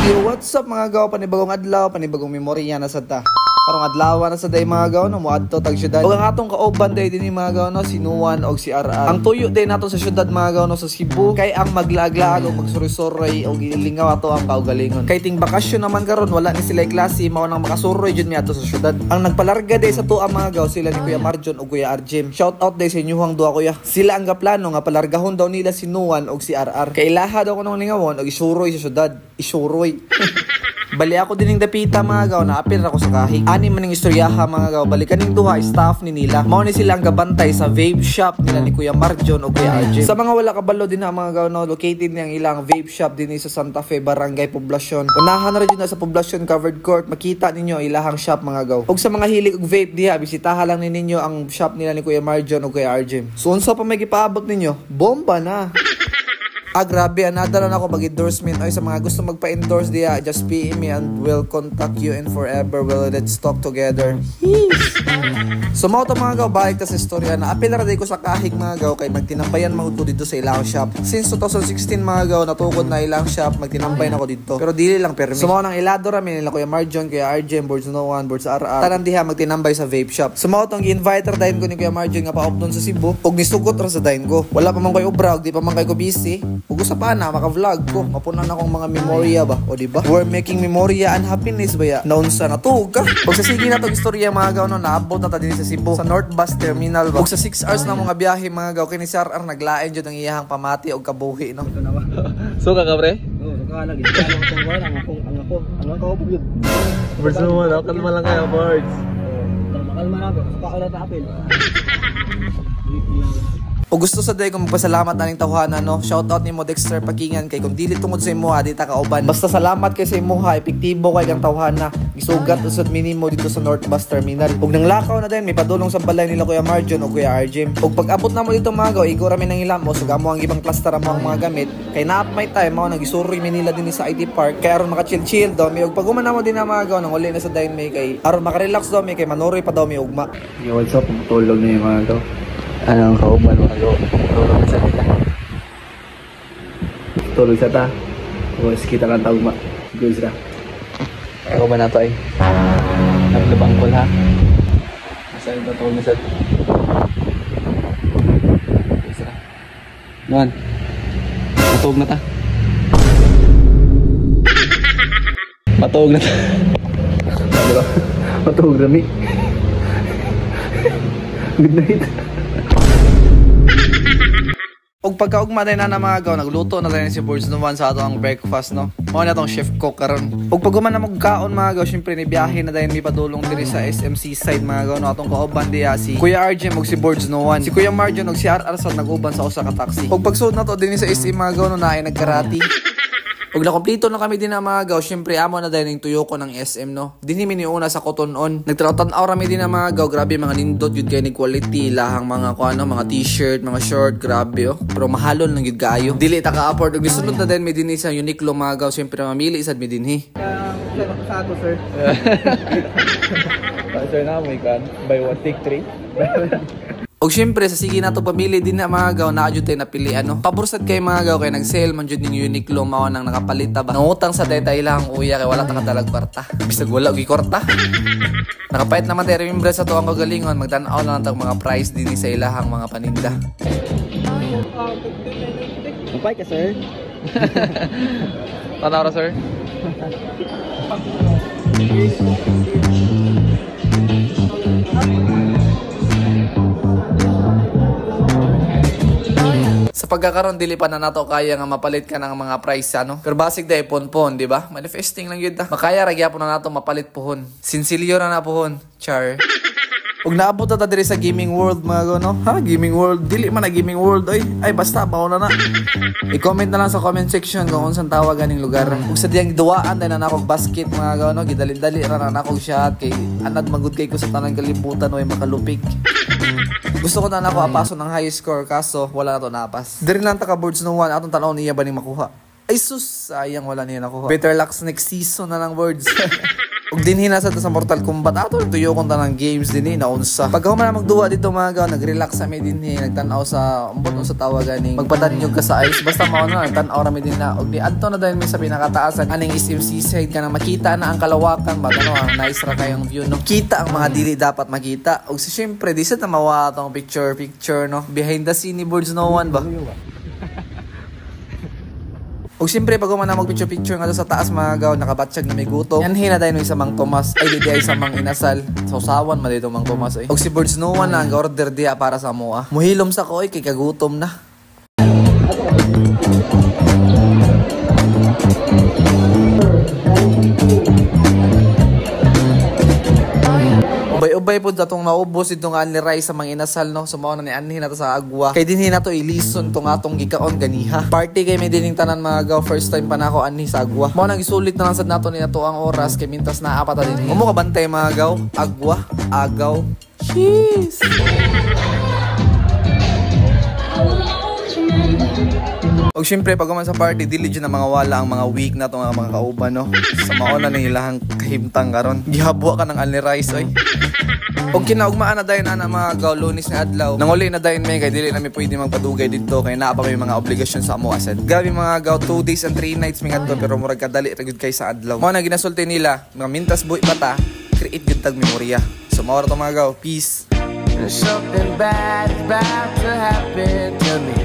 Yo, what's up mga gaw? Panibagong adlaw, panibagong memorya na sa ta. Karong adlaw na sa day mga gaw no, muadto tag syudad. Ug ang atong kauban day dinhi mga gaw no, si Nuwan og si RR. Ang tuyo day nato sa syudad mga gaw no sa Cebu kay ang maglaag-laag og magsuri-suroy og ilingaw ato ang kaugalingon. Kay ting bakasyon naman karon wala ni sila klase mao nang makasuroy jud mi ato sa syudad. Ang nagpalarga day sa tuwa mga gaw sila ni Kuya Marjon ug Kuya Arjem. Shout out day sa inyong duha kuya. Sila ang gaplano nga palargahon daw nila si Nuwan og si RR. Kay ilaha daw ko nang lingawon og isuroy sa syudad. Isuroy. Bali ako dining dapita mga gaw na apil ako sa kahig. Ani man ning istoryaha mga gaw, balikan ning duha staff ni nila. Mao ni sila ang gabantay sa vape shop nila ni Kuya Marjon o Kuya RJ. Sa mga wala kabalo din na mga gaw no, located ni ang ilang vape shop dinhi sa Santa Fe, Barangay Poblacion. Unahan na rin na sa Poblacion Covered Court, makita ninyo ilahang shop mga gaw. Og sa mga hilig og vape diha, bisitahan lang ninyo ang shop nila ni Kuya Marjon o Kuya RJ. So unsa pa may gipaabot ninyo? Bomba na. Grabe, another na ako mag-endorsement. Ay, sa mga gusto magpa-endorse diya, just PM me and we'll contact you and forever let's talk together. So, mao to mga gaw, balik ta sa istorya na apil na ko sa kahig mga gaw kay magtinambayan mga ko dito sa ilang shop. Since 2016 mga gaw, natukod na ilang shop, magtinambay na ako dito. Pero dili lang permi. So, mao nang ilado rami nila Kuya Marjon, Kuya RJ, Boards Nuwan, Boards RR. Tanan diha magtinambay sa vape shop. So, mao tong gi-inviter dahil ko ni Kuya Marjon nga pa-up doon sa Cebu. Og nisugot ra sa dahin ko. Wala pa man koy ubra, di pa man kay ko busy. Ug sa pana maka-vlog ko, mapunan akong mga memorya ba, o di ba? We're making memorya and happiness ba ya? Naunsa na to ka? Ug sa sige na tong istorya mga gaw no, naabot na ta dinhi sa Cebu, sa North Bus Terminal ba. Ug sa 6 hours na mga biyahe mga gaw kini si RR naglain jud ang iyahang pamati og kabuhi no. So ka pre? Oo, saka lagi. Ang ako jud. Birds naman, kalma lang kayo birds. Kalma na ako, saka ulit apil. O gusto sa day ko magpasalamat na ning tawhanan no. Shout out ni mo Dexter Pakingan kay kung dili tungod sa imuha di ta kauban. Basta salamat kay sa imuha, epektibo kay kang tawhana. Gisugat usod minimo dito sa North Bus Terminal. Ug nang lakaw na din may padulong sa balay nila Kuya Marjon o Kuya RJ. Ug pag abot na mo dito mga gaw, igo ra mi nang ilam mo sug amo ang ibang cluster mo ang mga gamit. Kay naap may time mao nagisuroy mi nila dinhi sa IT Park. Kay aron maka-chill daw mi ug pag human mo din na mga gaw nang uli na sa dayon may kay aron maka-relax daw mi kay manuroy pa daw mi ugma. Yo, what's up? Tulog na yung mga gaw. Anong kauban mga gaw? Tulog sa kita. Tulog sa ta. Tapos kita lang tawag ma. Good ra. Kauban na to ay. Naglabang ko ha. Masaya ba tulog na sa ta? Good ra. Nuwan. Matulog na ta. Matulog na ta. Diba? Matulog na mi. Good night. Og pagkaugma day na mga gaw, nagluto na tayo si Boards Nuwan sa atong breakfast no. Mao na tong chef cook karon. Og pag human na magkaon mga gaw, syempre ni biyahe na dayon mi padulong diri sa SMC side mga gaw no atong kauban diya si Kuya RJ og si Boards Nuwan. Si Kuya Marjon og si RR sa naguban sa usa ka taxi. Og pagsud na to dinhi sa SM mga gaw no naay nagkarati. Og nakompleto na kami din na mga gaw, syempre amo na dahil yung tuyo ko ng SM no. Dinhi mi ni una sa Cotonon. Nagtanaw rami din na mga gaw, grabe mga nindot yun kay ni quality lahang mga kuano, mga t-shirt, mga short, grabe oh. Pero mahalon lang yun kaayo. Dili ta ka-afford. Og gisunod na din mi dinhi sa Uniqlo mga gaw, syempre mamili sad mi dinhi. Sa ato sir. Sir na mo ikan. Buy one take 3. Og syempre sa sige nato pamili din na mga gaw na jud tay napilian no. Pabursad kay mga gaw kay nag-sale man jud ning Uniqlo mao nang nakapalita ba. Nangutang sa detay lang uya kay wala ta kadalag kwarta. Bisag wala gi kwarta. Nakapait naman tay remember sa to ang kagalingon, magtan-aw lang tag mga price dinhi sa ilahang mga paninda. Kapay ka sir. Tanaw ra sir. Sa pagkakaroon dili pa na nato kaya nga mapalit ka ng mga price ano. Pero basic day pon-pon, di ba? Manifesting lang yun da. Makaya ra gyapon na nato mapalit pohon. Sinsilyo na pohon. Char. Ug naabot ta diri sa gaming world mga gaw no. Ha, gaming world dili man na gaming world ay basta mao na. I-comment na lang sa comment section kung unsang tawag ganing lugar. Ug sa diyang duwaan na nakog basket mga gaw no, gidali-dali ra na nakog shot kay anad magud kay ko sa tanang kalibutan way makalupik. Gusto ko na nako apaso ng high score kaso wala na to napas. Diri lang ta ka Boards Nuwan atong tanaw niya ba ning makuha. Ay sus, sayang wala niya nakuha. Better luck next season na lang Boards. Ug dinhi na sa Mortal Kombat ato tuyo kon ta ng games dinhi na unsa. Pag man magduwa dito mga gaw, nag-relax sa mi dinhi, nagtan-aw sa umbot sa tawagan ning magpadanyog ka sa ice basta mao na tan-aw ra mi din na ug di adto na dahil mi sa pinakataasan aning SMC side ka na makita na ang kalawakan ba ano ang nice ra kayong view no. Kita ang mga dili dapat makita ug syempre di sa tamawa tong picture no. Behind the scene ni Birds No One ba. O siyempre pag man na mag-picture nga sa taas mga gaw, nakabatsyag na may gutom. Yan hina dahil sa Mang Tomas, ay di ay sa Mang Inasal. Sausawan man dito Mang Tomas ay. O si Birds No One na ang order dia para sa mua. Muhilom sa ko ay kay kagutom na. Ubay-ubay po datong naubos itong Anli Rice sa Mang Inasal no. Sumaw na ni Anli na to sa agwa. Kay dinhi na to ilison tong atong gikaon ganiha. Party kay may dining tanan mga gaw, first time pa nako Anli sa agwa. Mao nang isulit na lang sad nato ni nato ang oras kay mintas na apat din. Umo ka bantay mga gaw, agwa, agaw. Cheese. Og syempre pag man sa party dili jud na mga wala ang mga week na to nga mga kauban no. Sa mauna na ilahang kahimtang karon. Gihabwa ka ng Anli Rice oy. Og kinaugmaan na dayon ana mga gaw, Lunes na adlaw. Nanguli na dayon may kay dili na mi pwede magpadugay dito kay naa pa may mga obligasyon sa amo asad. Gabi mga gaw 2 days and 3 nights mi ngadto pero murag kadali ra gud kay sa adlaw. Mao na ginasulti nila, mga mintas buhi bata, create gud tag memorya. So mao ra to mga gaw, peace. Something bad is about to happen to me.